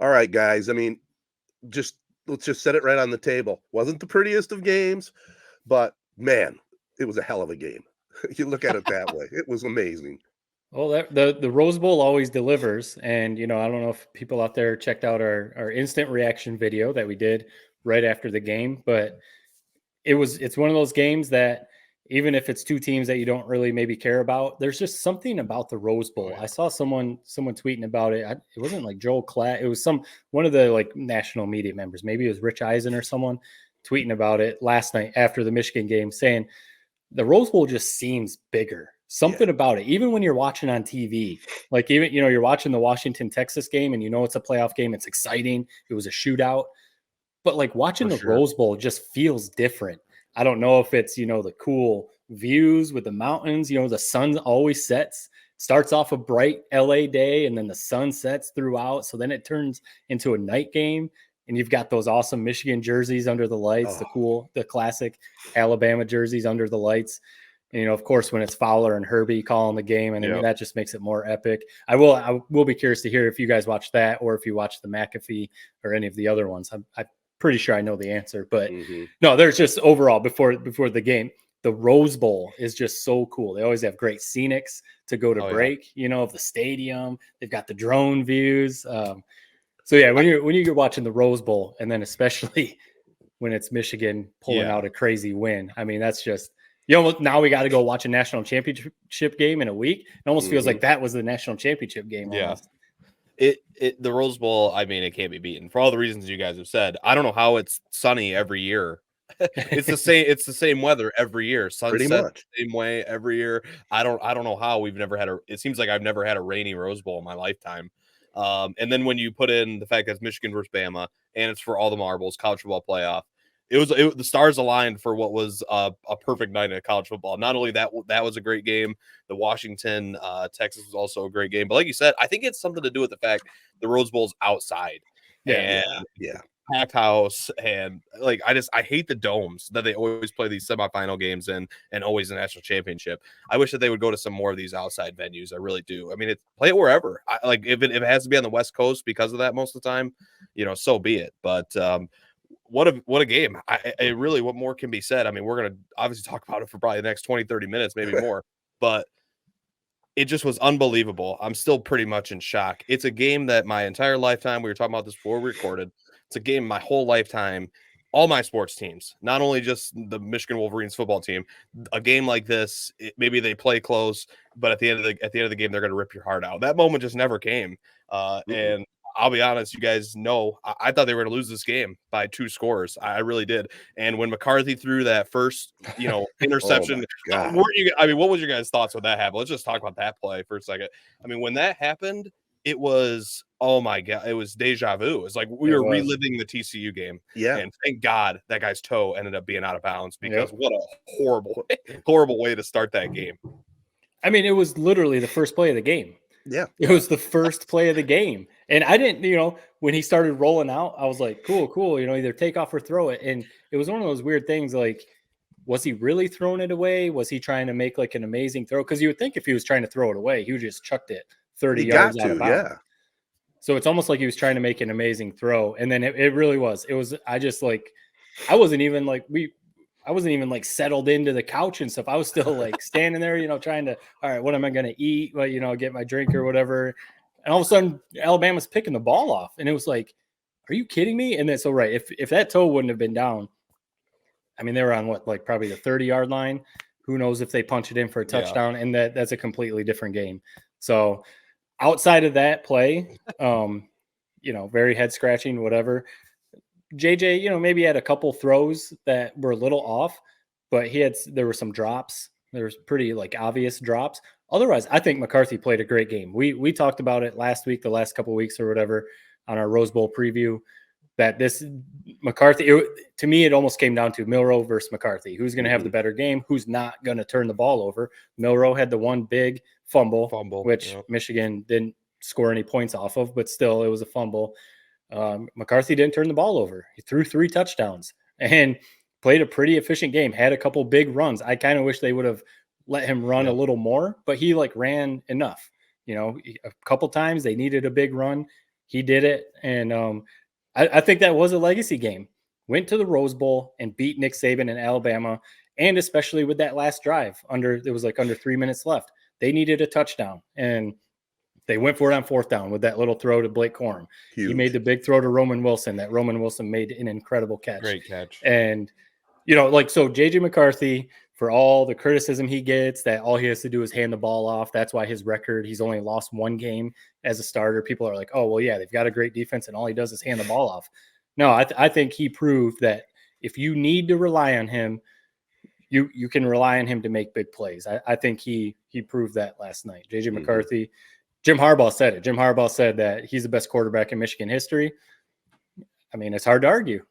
All right, guys. I mean, just let's just set it right on the table. Wasn't the prettiest of games, but man, it was a hell of a game. You look at it that way. It was amazing. Well, the Rose Bowl always delivers, and I don't know if people out there checked out our instant reaction video that we did right after the game, but it's one of those games that even if it's two teams that you don't really maybe care about, there's just something about the Rose Bowl. I saw someone tweeting about it. It wasn't like Joel Klatt. It was one of the like national media members. Maybe it was Rich Eisen or someone tweeting about it last night after the Michigan game, saying the Rose Bowl just seems bigger. Something about it, even when you're watching on TV, like even you're watching the Washington Texas game and it's a playoff game. It's exciting. It was a shootout. But like watching the Rose Bowl just feels different. I don't know if it's, the cool views with the mountains, the sun always starts off a bright LA day and then the sun sets throughout. So then it turns into a night game and you've got those awesome Michigan jerseys under the lights, the classic Alabama jerseys under the lights. And, of course, when it's Fowler and Herbie calling the game, and I mean, that just makes it more epic. I will be curious to hear if you guys watch that or if you watch the McAfee or any of the other ones. I'm pretty sure I know the answer, but no, there's just overall before the game, the Rose Bowl is just so cool. They always have great scenics to go to break, of the stadium. They've got the drone views. So yeah, when you're watching the Rose Bowl, and then especially when it's Michigan pulling out a crazy win, I mean, that's just now we got to go watch a national championship game in a week. It almost feels like that was the national championship game. Almost. The Rose Bowl, I mean, it can't be beaten for all the reasons you guys have said. I don't know how it's sunny every year. It's the same weather every year. Sunset same way every year. I don't know how we've never had it seems like I've never had a rainy Rose Bowl in my lifetime. And then when you put in the fact that it's Michigan versus Bama and it's for all the marbles, college football playoff, the stars aligned for what was a perfect night of college football. Not only that was a great game. The Washington Texas was also a great game. But like you said, I think it's something to do with the fact the Rose Bowl's outside. Yeah. Packed house, and like I hate the domes that they always play these semifinal games in, and always the national championship. I wish that they would go to some more of these outside venues. I really do. I mean, play it wherever. Like if it has to be on the West Coast because of that most of the time, so be it. But what a game. I really, what more can be said? I mean, we're going to obviously talk about it for probably the next 20, 30 minutes, maybe more, but it just was unbelievable. I'm still pretty much in shock. It's a game that my entire lifetime, we were talking about this before we recorded. It's a game my whole lifetime, all my sports teams, not only just the Michigan Wolverines football team, a game like this, maybe they play close, but at the end of the game, they're going to rip your heart out. That moment just never came. And I'll be honest, you guys know, I thought they were going to lose this game by 2 scores. I really did. And when McCarthy threw that first, interception, what was your guys' thoughts when that happened? Let's just talk about that play for a second. I mean, when that happened, it was, oh my God, it was deja vu. It was like we were reliving the TCU game. Yeah. And thank God that guy's toe ended up being out of bounds, because what a horrible, horrible way to start that game. I mean, it was literally the first play of the game. Yeah. It was the first play of the game. And I didn't, when he started rolling out, I was like, cool, either take off or throw it. And it was one of those weird things, like, was he really throwing it away? Was he trying to make like an amazing throw? Because you would think if he was trying to throw it away, he would just chucked it 30 yards out of bounds. Yeah. So it's almost like he was trying to make an amazing throw. And then it really was. It was, I wasn't even like settled into the couch and stuff. I was still like standing there, trying to, all right, what am I going to eat? Well, get my drink or whatever. And all of a sudden Alabama's picking the ball off. And it was like, are you kidding me? And then, so, right. If that toe wouldn't have been down, I mean, they were on probably the 30-yard line. Who knows if they punch it in for a touchdown, and that's a completely different game. So outside of that play, very head scratching, whatever. JJ, maybe had a couple throws that were a little off, but there were some drops. There was pretty obvious drops. Otherwise, I think McCarthy played a great game. We talked about it last week, the last couple of weeks or whatever, on our Rose Bowl preview, that this McCarthy, to me, it almost came down to Milroe versus McCarthy. Who's going to have the better game? Who's not going to turn the ball over? Milroe had the one big fumble, which Michigan didn't score any points off of, but still, it was a fumble. McCarthy didn't turn the ball over. He threw 3 touchdowns and played a pretty efficient game, had a couple big runs. I kind of wish they would have let him run a little more, but he ran enough. A couple times they needed a big run. He did it. And I think that was a legacy game. Went to the Rose Bowl and beat Nick Saban in Alabama. And especially with that last drive, there was like under 3 minutes left. They needed a touchdown. And they went for it on 4th down with that little throw to Blake Corum. Huge. He made the big throw to Roman Wilson. That Roman Wilson made an incredible catch. Great catch. And, so JJ McCarthy, for all the criticism he gets, that all he has to do is hand the ball off. That's why his record, he's only lost 1 game as a starter. People are like, oh, well, yeah, they've got a great defense and all he does is hand the ball off. No, I think he proved that if you need to rely on him, you can rely on him to make big plays. I think he proved that last night. JJ McCarthy, Jim Harbaugh said it. Jim Harbaugh said that he's the best quarterback in Michigan history. I mean, it's hard to argue.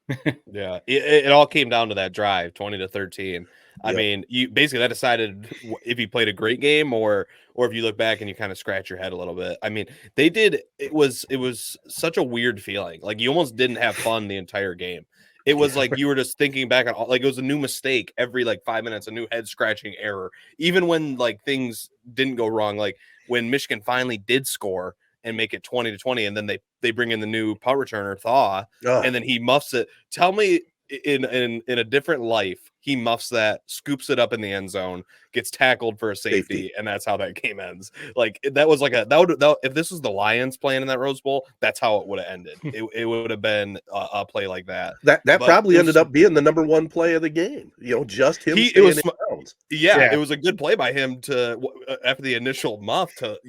Yeah, it all came down to that drive, 20-13. I mean, you basically that decided if he played a great game or if you look back and you kind of scratch your head a little bit. I mean, it was such a weird feeling. Like you almost didn't have fun the entire game. It was like you were just thinking back on like it was a new mistake every like 5 minutes, a new head scratching error. Even when like things didn't go wrong, like when Michigan finally did score and make it 20-20, and then they bring in the new punt returner Thaw, and then he muffs it. Tell me in a different life, he muffs that, scoops it up in the end zone, gets tackled for a safety, and that's how that game ends. Like that was like if this was the Lions playing in that Rose Bowl, that's how it would have ended. It would have been a play like that. That probably ended up being the number 1 play of the game. Just him staying in bounds. Yeah, it was a good play by him to after the initial muff to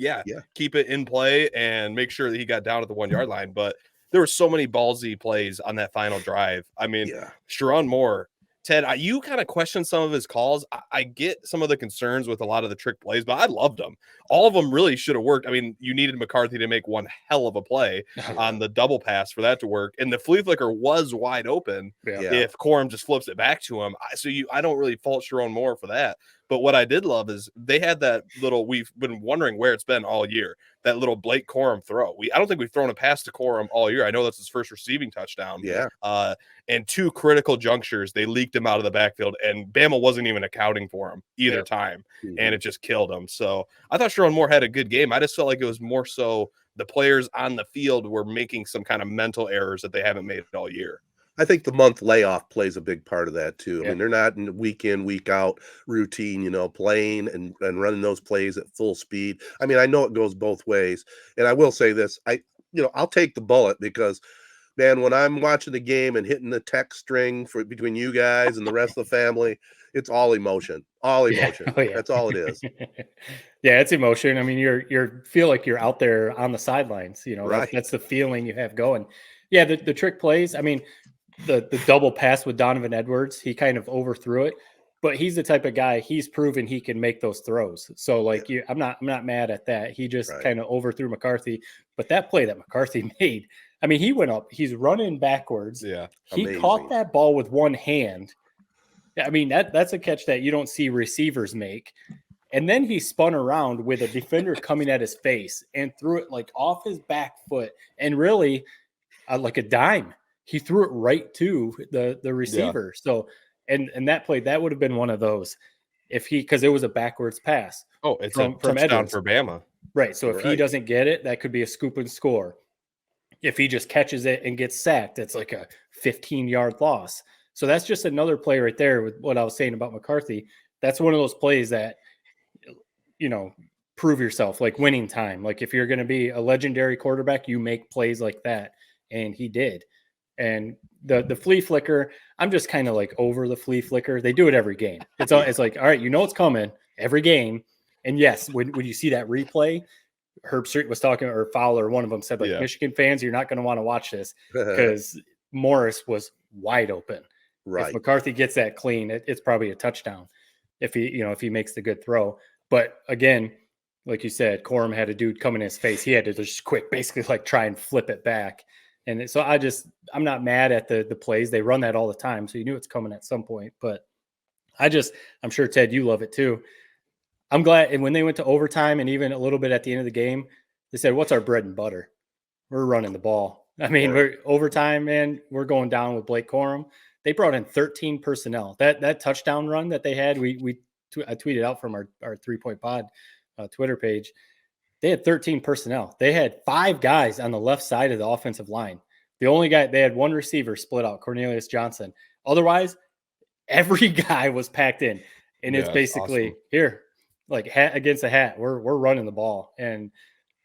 keep it in play and make sure that he got down at the 1 yard line. But there were so many ballsy plays on that final drive. I mean, Sherrone Moore, Ted, you kind of question some of his calls. I get some of the concerns with a lot of the trick plays, but I loved them. All of them really should have worked. I mean, you needed McCarthy to make one hell of a play on the double pass for that to work. And the flea flicker was wide open if Corum just flips it back to him. I don't really fault Sherrone Moore for that. But what I did love is they had that little, we've been wondering where it's been all year, that little Blake Corum throw. I don't think we've thrown a pass to Corum all year. I know that's his first receiving touchdown. Yeah. And 2 critical junctures, they leaked him out of the backfield, and Bama wasn't even accounting for him either time, and it just killed him. So I thought Sherrone Moore had a good game. I just felt like it was more so the players on the field were making some kind of mental errors that they haven't made all year. I think the month layoff plays a big part of that too. I mean, they're not in week in, week out routine, playing and running those plays at full speed. I mean, I know it goes both ways. And I will say this, I'll take the bullet because, man, when I'm watching the game and hitting the text string between you guys and the rest of the family, it's all emotion. All emotion. Yeah. That's all it is. Yeah, it's emotion. I mean, you feel like you're out there on the sidelines, Right. That's the feeling you have going. Yeah, the trick plays, I mean, the double pass with Donovan Edwards, he kind of overthrew it, but he's the type of guy, he's proven he can make those throws. So I'm not mad at that. He just kind of overthrew McCarthy, but that play that McCarthy made, I mean, he went up, he's running backwards. Yeah. He Amazing. caught that ball with one hand. I mean, that's a catch that you don't see receivers make. And then he spun around with a defender coming at his face and threw it like off his back foot and really like a dime. He threw it right to the receiver. So, and that play, that would have been one of those because it was a backwards pass. Oh, it's from a touchdown Edwards. for Bama. Right. So if he doesn't get it, that could be a scoop and score. If he just catches it and gets sacked, it's like a 15-yard loss. So that's just another play right there with what I was saying about McCarthy. That's one of those plays that, prove yourself, like winning time. Like if you're going to be a legendary quarterback, you make plays like that. And he did. And the flea flicker, I'm just kind of like over the flea flicker. They do it every game. It's like, all right, it's coming every game. And yes, when you see that replay, Herb Street was talking, or Fowler, one of them said, Michigan fans, you're not going to want to watch this because Morris was wide open. Right. If McCarthy gets that clean, it's probably a touchdown if he makes the good throw. But again, like you said, Corum had a dude come in his face. He had to just basically like try and flip it back. And so I'm not mad at the plays. They run that all the time. So you knew it's coming at some point, but I'm sure Ted, you love it too. I'm glad. And when they went to overtime and even a little bit at the end of the game, they said, what's our bread and butter? We're running the ball. I mean, we're overtime, man, we're going down with Blake Corum. They brought in 13 personnel. That touchdown run that they had, I tweeted out from our 3 Point Pod Twitter page. they had 13 personnel. They had 5 guys on the left side of the offensive line. The only guy, they had 1 receiver split out, Cornelius Johnson. Otherwise, every guy was packed in. And it's basically awesome. Here, like hat against a hat. We're running the ball. And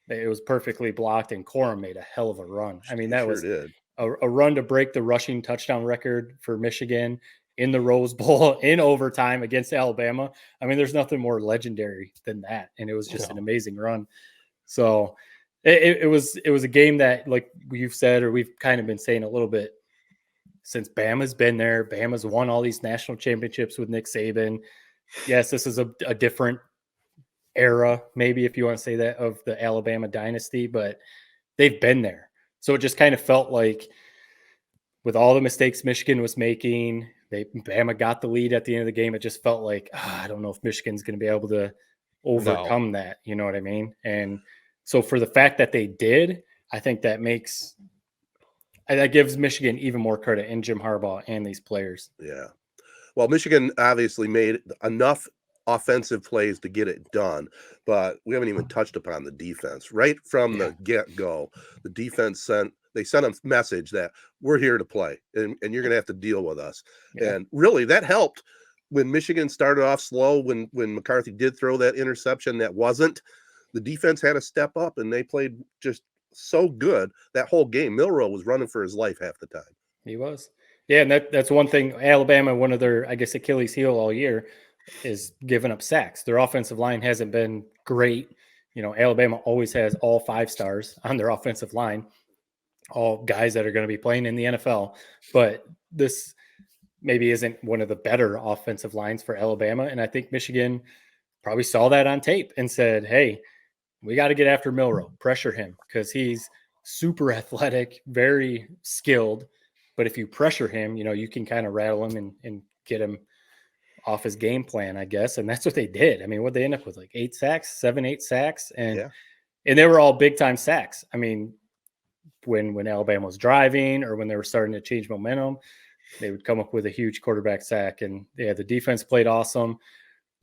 it was perfectly blocked, and Corum made a hell of a run. I mean, that was a run to break the rushing touchdown record for Michigan in the Rose Bowl in overtime against Alabama. I mean, there's nothing more legendary than that. And it was just an amazing run. So it was a game that, like you've said, or we've kind of been saying a little bit since Bama's been there. Bama's won all these national championships with Nick Saban. Yes, this is a different era, maybe, if you want to say that, of the Alabama dynasty, but they've been there. So it just kind of felt like, with all the mistakes Michigan was making, Bama got the lead at the end of the game. It just felt like, I don't know if Michigan's going to be able to overcome that. You know what I mean? And so for the fact that they did, I think that gives Michigan even more credit in Jim Harbaugh and these players. Yeah. Well, Michigan obviously made enough offensive plays to get it done, but we haven't even touched upon the defense. Right from the get-go, the defense sent a message that we're here to play, and you're going to have to deal with us. Yeah. And really, that helped when Michigan started off slow. When McCarthy did throw that interception, the defense had to step up, and they played just so good that whole game. Milroe was running for his life half the time. He was. Yeah, and that's one thing. Alabama, one of their, I guess, Achilles heel all year is giving up sacks. Their offensive line hasn't been great. You know, Alabama always has all 5 stars on their offensive line, all guys that are going to be playing in the NFL. But this maybe isn't one of the better offensive lines for Alabama. And I think Michigan probably saw that on tape and said, hey, we got to get after Milroe, pressure him, because he's super athletic, very skilled. But if you pressure him, you know, you can kind of rattle him and get him off his game plan, I guess. And that's what they did. I mean, what they end up with, like 8 sacks, 7-8 sacks. And they were all big time sacks. I mean, when Alabama was driving or when they were starting to change momentum, they would come up with a huge quarterback sack. And the defense played awesome.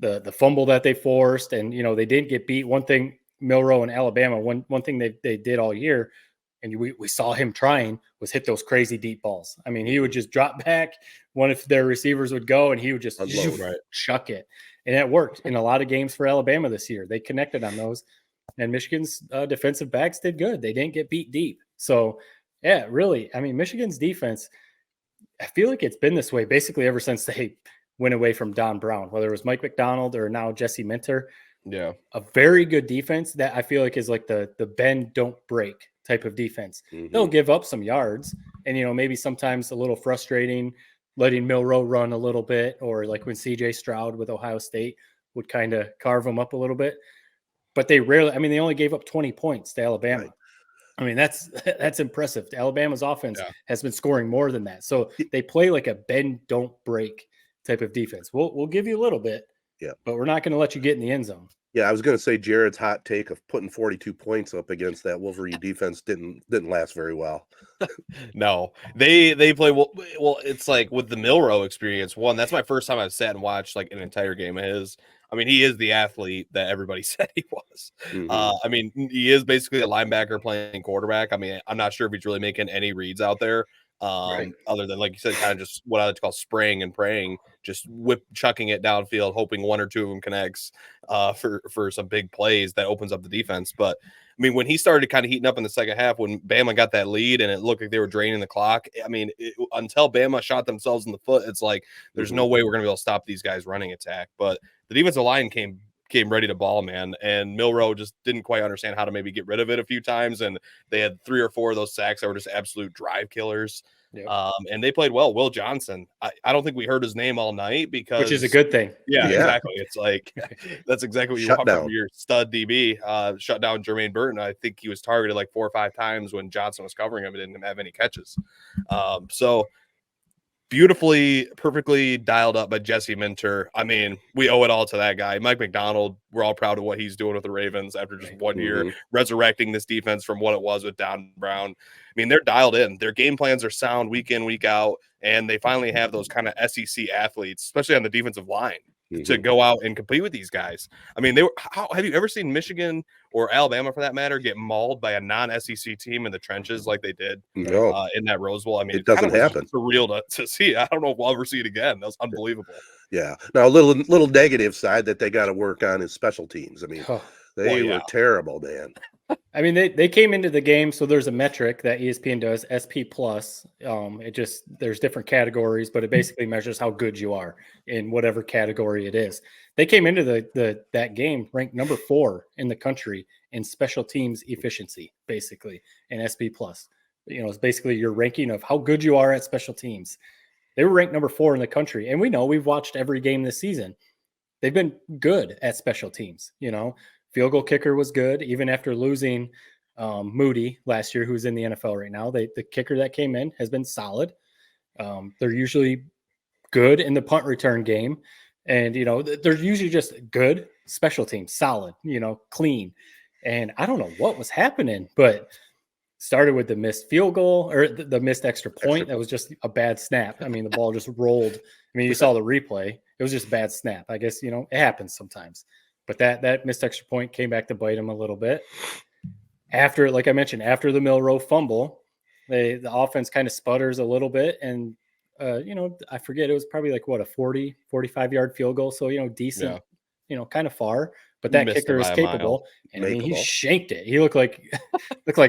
The fumble that they forced, and, you know, they didn't get beat. One thing, Milroe and Alabama, one thing they did all year, and we saw him trying, was hit those crazy deep balls. I mean, he would just drop back. One of their receivers would go, and he would just chuck it. And that worked in a lot of games for Alabama this year. They connected on those. And Michigan's defensive backs did good. They didn't get beat deep. So, yeah, really, I mean, Michigan's defense, I feel like it's been this way basically ever since they went away from Don Brown, whether it was Mike McDonald or now Jesse Minter. Yeah. A very good defense that I feel like is like the bend, don't break type of defense. Mm-hmm. They'll give up some yards, and, you know, maybe sometimes a little frustrating letting Milroe run a little bit, or like when CJ Stroud with Ohio State would kind of carve them up a little bit. But they they only gave up 20 points to Alabama. Right. I mean, that's impressive. Alabama's offense has been scoring more than that. So they play like a bend, don't break type of defense. We'll give you a little bit, but we're not going to let you get in the end zone. Yeah, I was going to say Jared's hot take of putting 42 points up against that Wolverine defense didn't last very well. No, they play well. It's like with the Milroe experience. One, that's my first time I've sat and watched like an entire game of his. I mean, he is the athlete that everybody said he was. Mm-hmm. I mean, he is basically a linebacker playing quarterback. I mean, I'm not sure if he's really making any reads out there. Other than, like you said, kind of just what I like to call spraying and praying, just chucking it downfield, hoping 1 or 2 of them connects for some big plays that opens up the defense. But I mean, when he started kind of heating up in the second half, when Bama got that lead and it looked like they were draining the clock, I mean, until Bama shot themselves in the foot, it's like there's no way we're going to be able to stop these guys running attack. But the defensive line came ready to ball, man, and Milroe just didn't quite understand how to maybe get rid of it a few times, and they had 3 or 4 of those sacks that were just absolute drive killers. Yep. And they played well. Will Johnson, I don't think we heard his name all night, which is a good thing. Yeah, exactly. It's like that's exactly what you want from your stud DB. Shut down Jermaine Burton. I think he was targeted like 4 or 5 times when Johnson was covering him and didn't have any catches. So beautifully, perfectly dialed up by Jesse Minter. I mean, we owe it all to that guy. Mike McDonald, we're all proud of what he's doing with the Ravens after just 1 year, resurrecting this defense from what it was with Don Brown. I mean, they're dialed in. Their game plans are sound week in, week out, and they finally have those kind of SEC athletes, especially on the defensive line. to go out and compete with these guys. I mean, have you ever seen Michigan or Alabama, for that matter, get mauled by a non-SEC team in the trenches like they did in that Rose Bowl? I mean, it doesn't happen. Surreal to see. I don't know if we'll ever see it again. That was unbelievable. Yeah. Now, a little negative side that they got to work on is special teams. I mean, they were terrible, man. I mean, they came into the game, so there's a metric that ESPN does, SP plus. There's different categories, but it basically measures how good you are in whatever category it is. They came into that game ranked number 4 in the country in special teams efficiency, basically, in SP plus. It's basically your ranking of how good you are at special teams. They were ranked number 4 in the country, and we know we've watched every game this season. They've been good at special teams, Field goal kicker was good, even after losing Moody last year, who's in the NFL right now. The kicker that came in has been solid. They're usually good in the punt return game. And, they're usually just good special teams, solid, clean. And I don't know what was happening, but started with the missed field goal or the missed extra point. That was just a bad snap. I mean, the ball just rolled. I mean, you saw the replay. It was just a bad snap. I guess, it happens sometimes. But that missed extra point came back to bite him a little bit. After, like I mentioned, after the Milroe fumble, the offense kind of sputters a little bit. And, I forget, it was probably like, a 40, 45-yard field goal. So, decent, kind of far. But that kicker is capable. And I mean, he shanked it. He looked like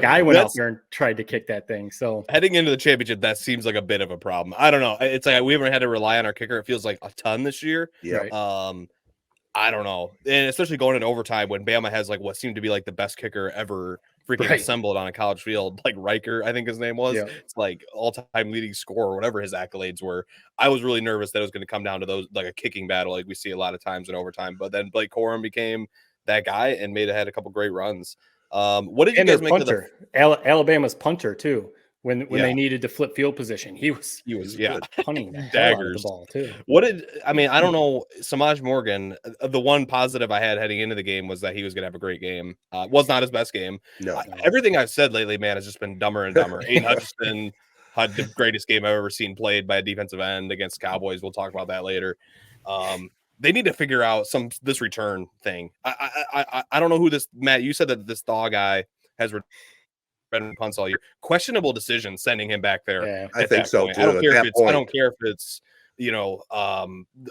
I went out there and tried to kick that thing. So heading into the championship, that seems like a bit of a problem. I don't know. It's like we haven't had to rely on our kicker. It feels like a ton this year. Yeah. Right. I don't know. And especially going into overtime when Bama has like what seemed to be like the best kicker ever freaking assembled on a college field, like Riker, I think his name was. Yeah. It's like all-time leading scorer or whatever his accolades were. I was really nervous that it was going to come down to those, like a kicking battle like we see a lot of times in overtime. But then Blake Corum became that guy and had a couple great runs. What did you guys make of the Alabama's punter too? When they needed to flip field position, he was punting the hell out of the ball too. I don't know. Samaj Morgan, the one positive I had heading into the game was that he was going to have a great game. Was not his best game. No. Everything I've said lately, man, has just been dumber and dumber. Aiden Hutchinson had the greatest game I've ever seen played by a defensive end against Cowboys. We'll talk about that later. They need to figure out this return thing. I don't know who this Matt. You said that this Thaw guy has punts all year. Questionable decision sending him back there. Yeah, I think so too. I don't care if it's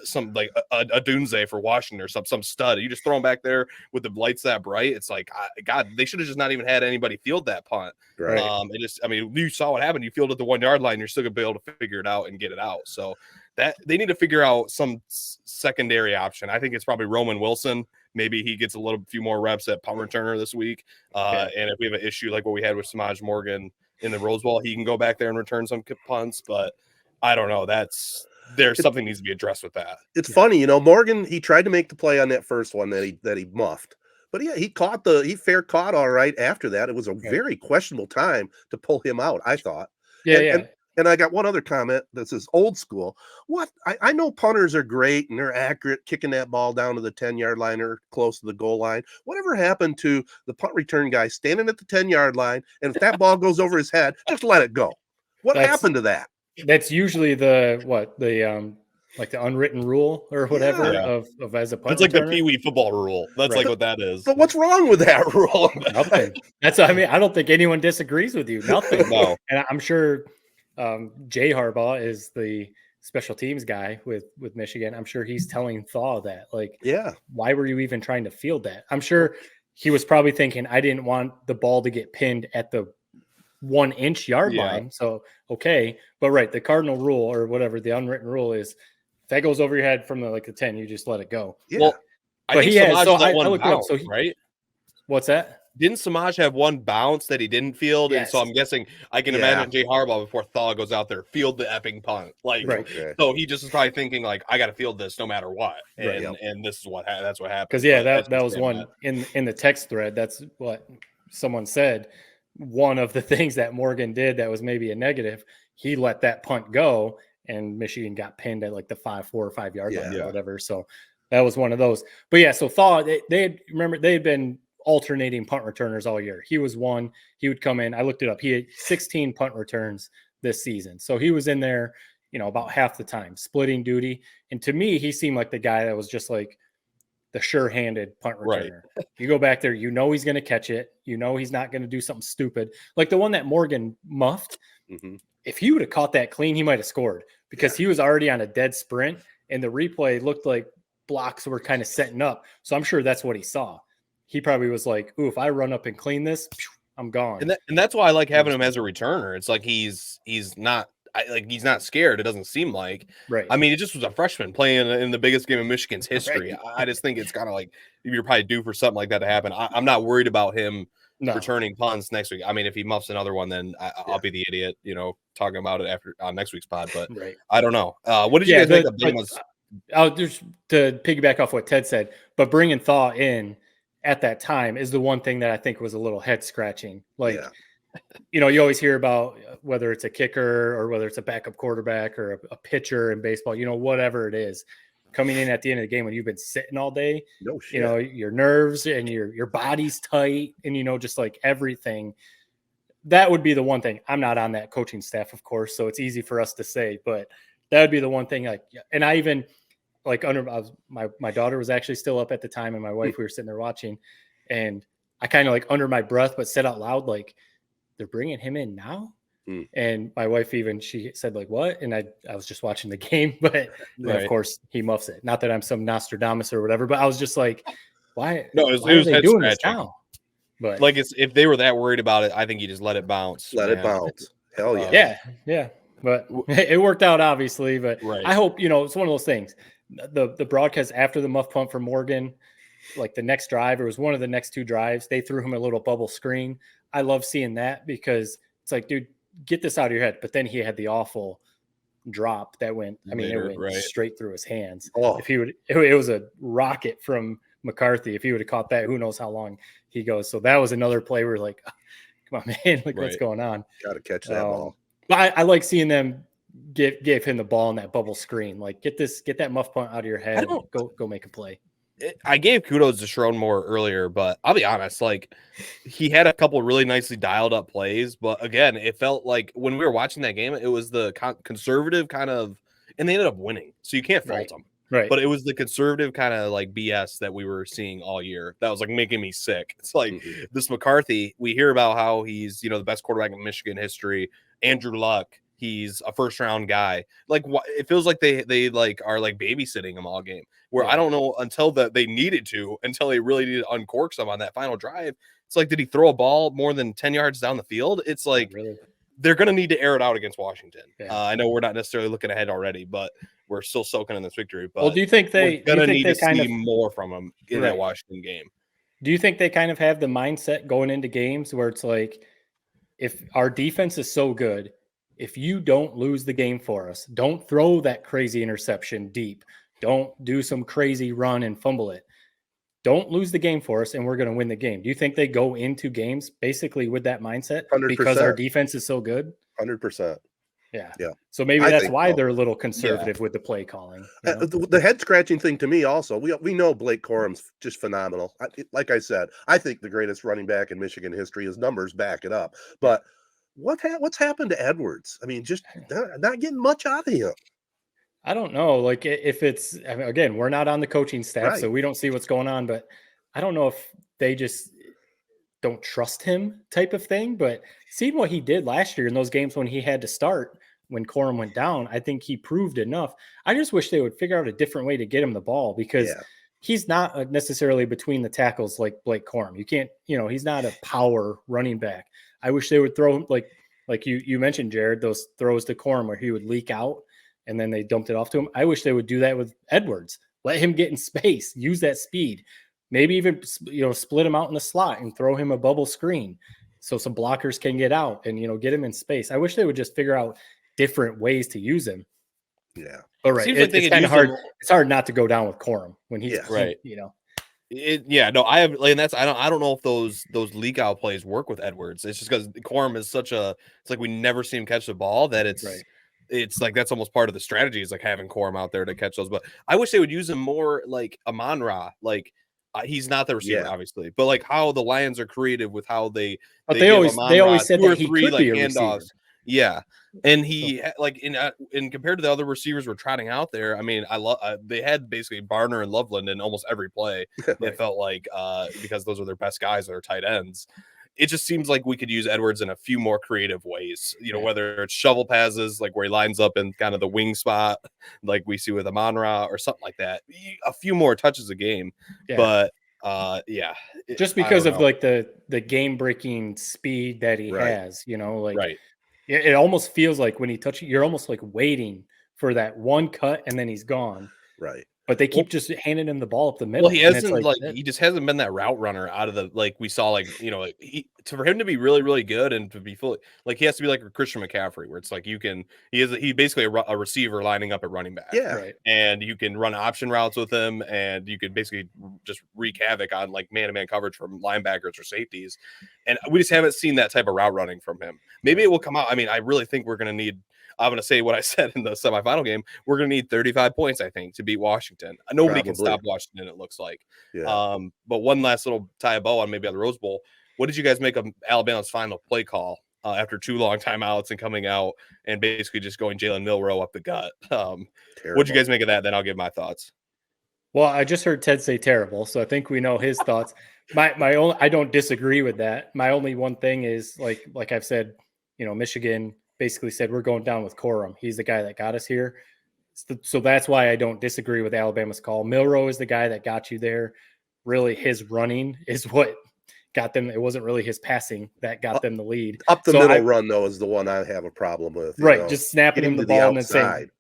some like a Dunze for Washington or some stud. You just throw him back there with the lights that bright. It's like, God, they should have just not even had anybody field that punt. Right. You saw what happened. You fielded the 1 yard line. You're still gonna be able to figure it out and get it out. So that they need to figure out some secondary option. I think it's probably Roman Wilson. Maybe he gets a few more reps at punt returner this week. And if we have an issue like what we had with Samaj Morgan in the Rose Bowl, he can go back there and return some punts. But I don't know. Something needs to be addressed with that. It's funny, Morgan, he tried to make the play on that first one that he muffed. But he caught all right after that. It was a very questionable time to pull him out, I thought. And I got one other comment that says old school. What? I know punters are great and they're accurate, kicking that ball down to the 10-yard line or close to the goal line. Whatever happened to the punt return guy standing at the 10-yard line, and if that ball goes over his head, just let it go? What happened to that? That's usually the unwritten rule or whatever of as a punt. It's like the Pee Wee football rule. That's like what that is. But what's wrong with that rule? Nothing. I don't think anyone disagrees with you. Nothing. No. And I'm sure Jay Harbaugh is the special teams guy with Michigan. I'm sure he's telling Thaw that, why were you even trying to field that? I'm sure he was probably thinking, I didn't want the ball to get pinned at the 1 inch yard line. So, okay. But the cardinal rule or whatever, the unwritten rule is if that goes over your head from the 10, you just let it go. Yeah. Well, I think Samaj let one bounce, right? What's that? Didn't Samaj have one bounce that he didn't field? Yes. And so I'm guessing I can imagine Jay Harbaugh before Thaw goes out there, field the epping punt. So he just is probably thinking I got to field this no matter what. And this is that's what happened. Because that was one in the text thread. That's what someone said. One of the things that Morgan did that was maybe a negative, he let that punt go and Michigan got pinned at the 4 or 5 yard line or whatever. So that was one of those. But so Thaw, they had been alternating punt returners all year. He was one. He would come in. I looked it up. He had 16 punt returns this season. So he was in there, about half the time, splitting duty. And to me, he seemed like the guy that was just like the sure-handed punt returner. Right. You go back there, he's going to catch it. He's not going to do something stupid. Like the one that Morgan muffed. Mm-hmm. If he would have caught that clean, he might have scored because he was already on a dead sprint and the replay looked like blocks were kind of setting up. So I'm sure that's what he saw. He probably was like, ooh, if I run up and clean this, I'm gone. And that's why I like having him as a returner. It's like he's not scared. It doesn't seem like. Right. I mean, he just was a freshman playing in the biggest game in Michigan's history. Right. I just think it's kind of like you're probably due for something like that to happen. I'm not worried about him returning punts next week. I mean, if he muffs another one, then I'll be the idiot, talking about it after on next week's pod. But I don't know. What did you guys think of Bama's? Just to piggyback off what Ted said, but bringing Thaw in at that time is the one thing that I think was a little head scratching. Like, you always hear about whether it's a kicker or whether it's a backup quarterback or a pitcher in baseball, whatever it is, coming in at the end of the game when you've been sitting all day, your nerves and your body's tight and, just like everything. That would be the one thing. I'm not on that coaching staff, of course, so it's easy for us to say, but that would be the one thing. And I even my daughter was actually still up at the time, and my wife, we were sitting there watching, and I kind of like under my breath, but said out loud, like, they're bringing him in now. And my wife she said like, what? And I was just watching the game, but of course he muffs it. Not that I'm some Nostradamus or whatever, but I was just like, why? No, it was they doing this now? But like, if they were that worried about it, I think you just let it bounce. Let it bounce. Hell yeah. Yeah. But it worked out, obviously. But I hope, it's one of those things. The broadcast after the muff punt for Morgan, like the next drive, it was one of the next two drives, they threw him a little bubble screen. I love seeing that because it's like, dude, get this out of your head. But then he had the awful drop that went, it went straight through his hands. Oh. If he would, it was a rocket from McCarthy. If he would have caught that, who knows how long he goes. So that was another play where like, come on, man, like what's going on? Got to catch that ball. But I like seeing them give him the ball in that bubble screen. Like get that muff punt out of your head. And go make a play. I gave kudos to Sharon Moore earlier, but I'll be honest, like he had a couple really nicely dialed up plays, but again, it felt like when we were watching that game, it was the conservative kind of, and they ended up winning, so you can't fault them. Right. But it was the conservative kind of like BS that we were seeing all year that was like making me sick. It's like this McCarthy, we hear about how he's, the best quarterback in Michigan history. Andrew Luck, he's a first round guy. Like it feels like they like are like babysitting him all game. Where I don't know until they needed to, until they really needed to uncork some on that final drive. It's like, did he throw a ball more than 10 yards down the field? It's like they're going to need to air it out against Washington. Yeah. I know we're not necessarily looking ahead already, but we're still soaking in this victory. But do you think they're going to need to see more from them in that Washington game? Do you think they kind of have the mindset going into games where it's like, if our defense is so good, if you don't lose the game for us, don't throw that crazy interception deep, don't do some crazy run and fumble it, don't lose the game for us, and we're going to win the game. Do you think they go into games basically with that mindset 100%. Because our defense is so good? 100%. Yeah. So maybe that's why they're a little conservative with the play calling. The head scratching thing to me also, we know Blake Corum's just phenomenal. Like I said, I think the greatest running back in Michigan history. His numbers back it up. But what's happened to Edwards? I mean, just not getting much out of him. I don't know. Like if it's, again, we're not on the coaching staff, so we don't see what's going on, but I don't know if they just don't trust him type of thing, but seeing what he did last year in those games when he had to start, when Corum went down, I think he proved enough. I just wish they would figure out a different way to get him the ball because he's not necessarily between the tackles like Blake Corum. You can't, he's not a power running back. I wish they would throw like you mentioned, Jared, those throws to Corum where he would leak out and then they dumped it off to him. I wish they would do that with Edwards. Let him get in space, use that speed, maybe even, split him out in the slot and throw him a bubble screen so some blockers can get out and, get him in space. I wish they would just figure out different ways to use him. Yeah. All right. It's kind of hard. It's hard not to go down with Corum when he's right. I have, and that's, I don't know if those leak out plays work with Edwards. It's just because Corum is it's like we never see him catch the ball that it's like that's almost part of the strategy is like having Corum out there to catch those. But I wish they would use him more like Amon-Ra. Like he's not the receiver, obviously, but like how the Lions are creative with how they always said that he could be a receiver. Yeah, and he like in compared to the other receivers we're trotting out there. I mean, I love they had basically Barner and Loveland in almost every play. Right. It felt like because those are their best guys that are tight ends. It just seems like we could use Edwards in a few more creative ways. You know, whether it's shovel passes, like where he lines up in kind of the wing spot, like we see with Amon-Ra or something like that. A few more touches a game, but just because of like the game breaking speed that he has, you know, like it almost feels like when he touches, you're almost like waiting for that one cut and then he's gone. Right. But they keep just handing him the ball up the middle. Well, he hasn't he just hasn't been that route runner out of the like we saw for him to be really really good and to be fully like he has to be like a Christian McCaffrey where it's like he basically a receiver lining up at running back. Yeah. Right. And you can run option routes with him and you can basically just wreak havoc on like man-to-man coverage from linebackers or safeties. And we just haven't seen that type of route running from him. Maybe it will come out. I mean, I really think we're going to need I'm going to say what I said in the semifinal game. We're going to need 35 points, I think, to beat Washington. Nobody can stop Washington, it looks like. Yeah. But one last little tie a bow on maybe on the Rose Bowl. What did you guys make of Alabama's final play call after 2 long timeouts and coming out and basically just going Jalen Milroe up the gut? What did you guys make of that? Then I'll give my thoughts. Well, I just heard Ted say terrible, so I think we know his thoughts. My only, I don't disagree with that. My only one thing is like I've said, you know, Michigan basically said we're going down with Corum. He's the guy that got us here. So that's why I don't disagree with Alabama's call. Milroe is the guy that got you there. Really, his running is what got them. It wasn't really his passing that got them the lead. Up the middle run, though, is the one I have a problem with. Right, know? Just snapping him the ball and then saying,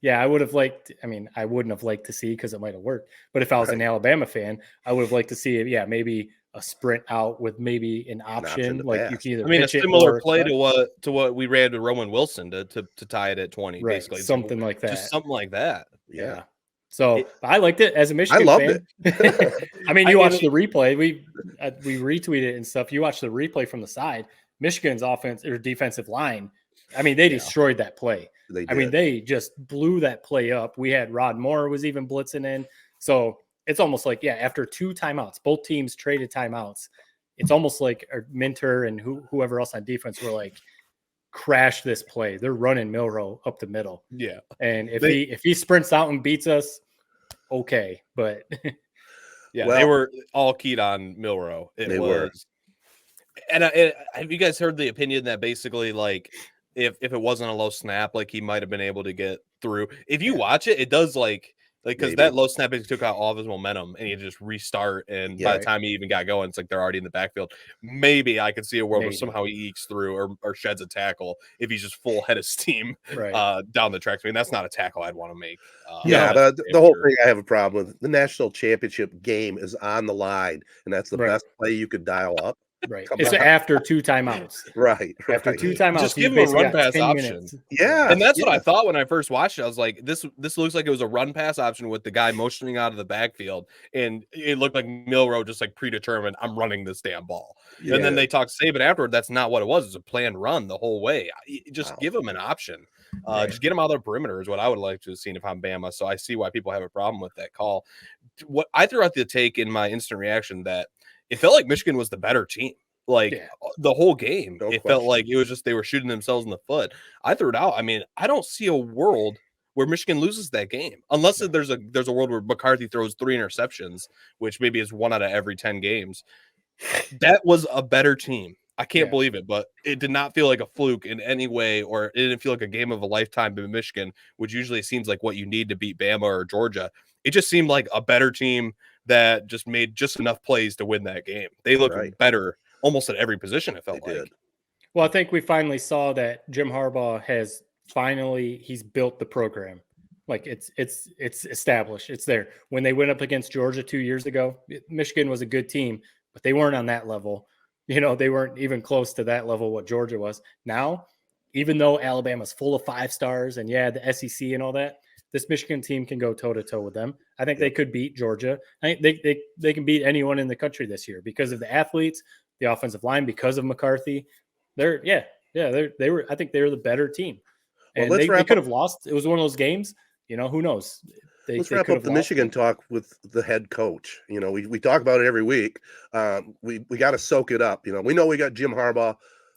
yeah, I would have liked, I mean, I wouldn't have liked to see because it might have worked. But if I was an Alabama fan, I would have liked to see, maybe a sprint out with maybe an option. Like you can either a similar play to what we ran to Roman Wilson to tie it at 20, basically. Something like that. Just something like that. Yeah. So I liked it as a Michigan fan. I loved it. I mean, you watched the replay. We retweeted it and stuff. You watched the replay from the side. Michigan's offense or defensive line, I mean, they destroyed that play. I mean, they just blew that play up. We had Rod Moore was even blitzing in. So it's almost like, after 2 timeouts, both teams traded timeouts. It's almost like Minter and whoever else on defense were like, crash this play. They're running Milroe up the middle. Yeah. And if he sprints out and beats us, okay. But they were all keyed on Milroe. They were. And have you guys heard the opinion that basically like if it wasn't a low snap, like he might have been able to get through? If you watch it, it does like because that low snap took out all of his momentum and he just restart. And by the time he even got going, it's like they're already in the backfield. Maybe I could see a world where somehow he ekes through or sheds a tackle if he's just full head of steam down the tracks. I mean, that's not a tackle I'd want to make. But the whole thing I have a problem with, the national championship game is on the line, and that's the best play you could dial up. Right. It's after 2 timeouts. Right. After 2 timeouts, just give him a run pass option. Minutes. Yeah. And that's what I thought when I first watched it. I was like, this looks like it was a run pass option with the guy motioning out of the backfield. And it looked like Milroe just like predetermined, I'm running this damn ball. Yeah. And then they talked Saban afterward. That's not what it was. It's a planned run the whole way. Just give him an option. Just get him out of the perimeter is what I would like to have seen if I'm Bama. So I see why people have a problem with that call. What I threw out the take in my instant reaction that it felt like Michigan was the better team. The whole game, felt like it was just they were shooting themselves in the foot. I threw it out. I mean, I don't see a world where Michigan loses that game unless there's a world where McCarthy throws 3 interceptions, which maybe is 1 out of every 10 games. That was a better team. I can't believe it, but it did not feel like a fluke in any way, or it didn't feel like a game of a lifetime in Michigan, which usually seems like what you need to beat Bama or Georgia. It just seemed like a better team that just made just enough plays to win that game. They looked better almost at every position, it felt like. Well, I think we finally saw that Jim Harbaugh he's built the program. Like it's established. It's there. When they went up against Georgia 2 years ago, Michigan was a good team, but they weren't on that level. You know, they weren't even close to that level what Georgia was. Now, even though Alabama's full of 5 stars and the SEC and all that, this Michigan team can go toe-to-toe with them. I think they could beat Georgia. I think they can beat anyone in the country this year because of the athletes, the offensive line, because of McCarthy. They were. I think they were the better team, and they could have lost. It was one of those games. You know, who knows? Let's wrap up the Michigan talk with the head coach. You know, we talk about it every week. We got to soak it up. You know we got Jim Harbaugh,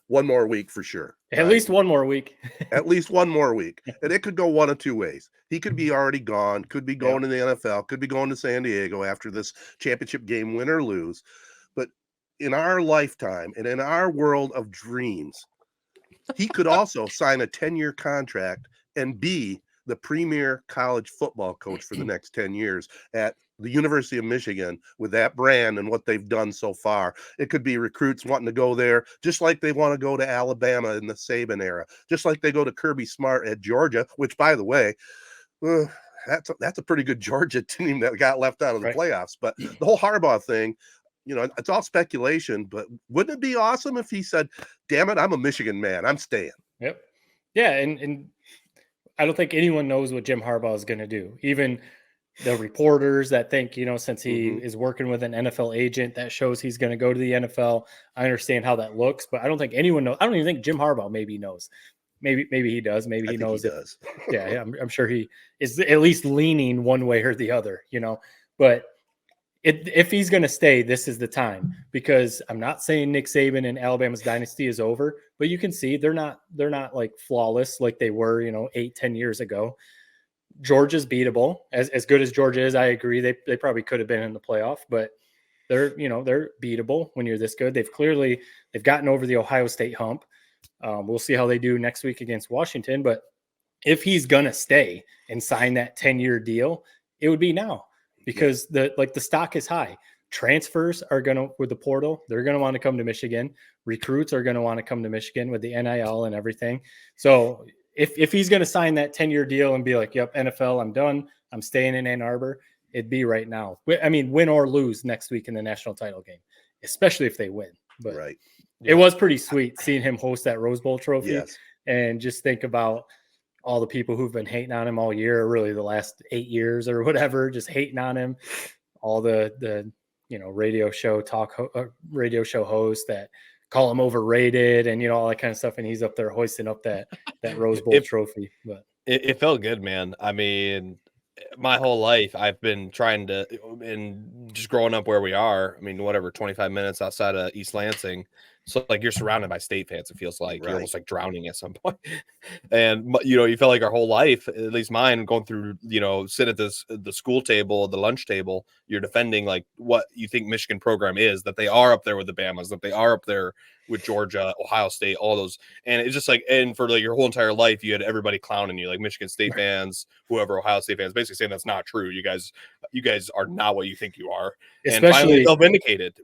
one more week for sure. At least one more week. At least one more week. And it could go one of two ways. He could be already gone, could be going to the NFL, could be going to San Diego after this championship game, win or lose. But in our lifetime and in our world of dreams, he could also sign a 10-year contract and be the premier college football coach for the next 10 years at the University of Michigan with that brand and what they've done so far. It could be recruits wanting to go there, just like they want to go to Alabama in the Saban era, just like they go to Kirby Smart at Georgia, which, by the way, that's a pretty good Georgia team that got left out of the playoffs. But the whole Harbaugh thing, it's all speculation, but wouldn't it be awesome if he said, damn it, I'm a Michigan man, I'm staying? Yep. Yeah, and I don't think anyone knows what Jim Harbaugh is going to do. Even the reporters that think, since he is working with an NFL agent, that shows he's going to go to the NFL. I understand how that looks, but I don't think anyone knows. I don't even think Jim Harbaugh maybe knows. Maybe he does. Maybe he knows. He does. Yeah, I'm sure he is at least leaning one way or the other, But if he's going to stay, this is the time, because I'm not saying Nick Saban and Alabama's dynasty is over, but you can see they're not like flawless like they were, 8-10 years ago. Georgia's beatable. As good as Georgia is, I agree. They probably could have been in the playoff, but they're beatable when you're this good. They've gotten over the Ohio State hump. We'll see how they do next week against Washington, but if he's going to stay and sign that 10-year deal, it would be now. Because the stock is high. Transfers are going to, with the portal, they're going to want to come to Michigan. Recruits are going to want to come to Michigan with the NIL and everything. So if he's going to sign that 10-year deal and be like, yep, NFL, I'm done, I'm staying in Ann Arbor, it'd be right now. I mean, win or lose next week in the national title game, especially if they win. But it was pretty sweet seeing him host that Rose Bowl trophy. And just think about all the people who've been hating on him all year, really the last 8 years or whatever, just hating on him. All the radio show hosts that call him overrated and all that kind of stuff, and he's up there hoisting up that Rose Bowl trophy. But it felt good, man. I mean, my whole life I've been trying to, and just growing up where we are, 25 minutes outside of East Lansing. So you're surrounded by state fans. It feels like you're almost drowning at some point. And, you felt like our whole life, at least mine, going through, sit at the school table, the lunch table, you're defending what you think Michigan program is, that they are up there with the Bamas, that they are up there with Georgia, Ohio State, all those. And it's just and for your whole entire life, you had everybody clowning you, Michigan State fans, whoever, Ohio State fans, basically saying that's not true. You guys are not what you think you are. And finally they'll vindicate it.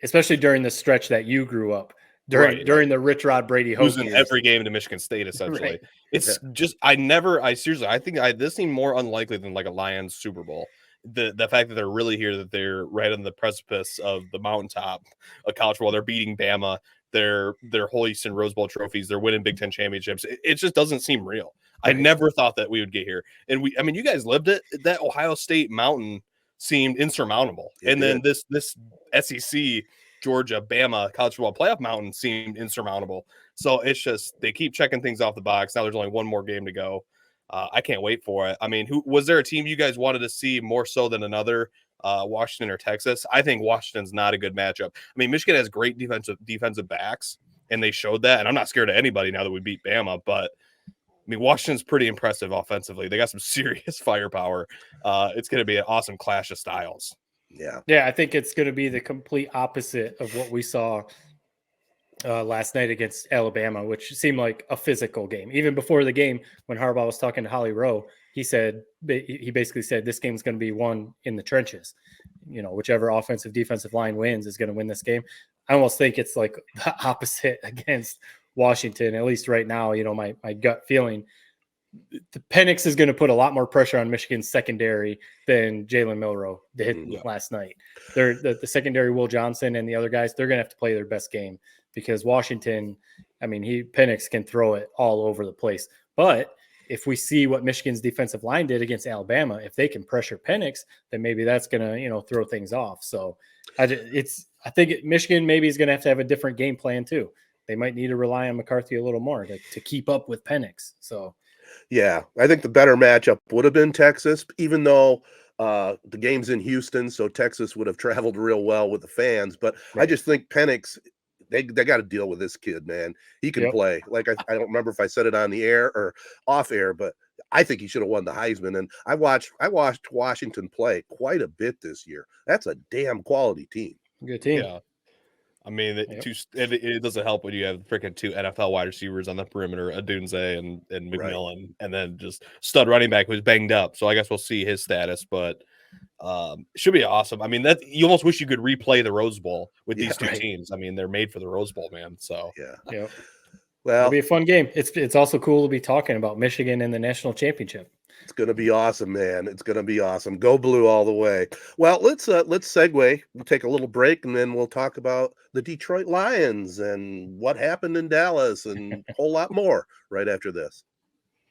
Especially during the stretch that you grew up during the Rich Rod Brady losing every game to Michigan State, essentially. It's just I think this seemed more unlikely than a Lions Super Bowl. The fact that they're really here, that they're right on the precipice of the mountaintop of college football, they're beating Bama, they're hoisting Rose Bowl trophies, they're winning Big Ten championships. It just doesn't seem real. I never thought that we would get here, and you guys lived it. That Ohio State mountain seemed insurmountable. Then this SEC, Georgia, Bama college football playoff mountain seemed insurmountable. So it's just they keep checking things off the box. Now there's only one more game to go. I can't wait for it. Who was there a team you guys wanted to see more so than another? Washington or Texas? I think Washington's not a good matchup. Michigan has great defensive backs, and they showed that. And I'm not scared of anybody now that we beat Bama, but Washington's pretty impressive offensively. They got some serious firepower. It's going to be an awesome clash of styles. Yeah, I think it's going to be the complete opposite of what we saw last night against Alabama, which seemed like a physical game. Even before the game, when Harbaugh was talking to Holly Rowe, he basically said this game's going to be won in the trenches. Whichever offensive, defensive line wins is going to win this game. I almost think it's the opposite against Washington, at least right now. My gut feeling, the Penix is going to put a lot more pressure on Michigan's secondary than Jalen Milroe did last night. The secondary, Will Johnson and the other guys, they're going to have to play their best game, because Washington, Penix can throw it all over the place. But if we see what Michigan's defensive line did against Alabama, if they can pressure Penix, then maybe that's going to throw things off. So I think Michigan maybe is going to have a different game plan too. They might need to rely on McCarthy a little more to keep up with Penix. So. Yeah, I think the better matchup would have been Texas, even though the game's in Houston, so Texas would have traveled real well with the fans. But I just think Penix, they got to deal with this kid, man. He can play. Like I don't remember if I said it on the air or off air, but I think he should have won the Heisman. And I watched Washington play quite a bit this year. That's a damn quality team. Good team. Yeah. I mean, it doesn't help when you have freaking 2 NFL wide receivers on the perimeter, Adunze and McMillan, and then just stud running back who's banged up. So I guess we'll see his status, but should be awesome. I mean, that you almost wish you could replay the Rose Bowl with these two teams. I mean, they're made for the Rose Bowl, man. So yeah. Well, it'll be a fun game. It's also cool to be talking about Michigan in the national championship. It's going to be awesome, man. It's going to be awesome. Go Blue all the way. Well, let's segue. We'll take a little break, and then we'll talk about the Detroit Lions and what happened in Dallas and a whole lot more right after this.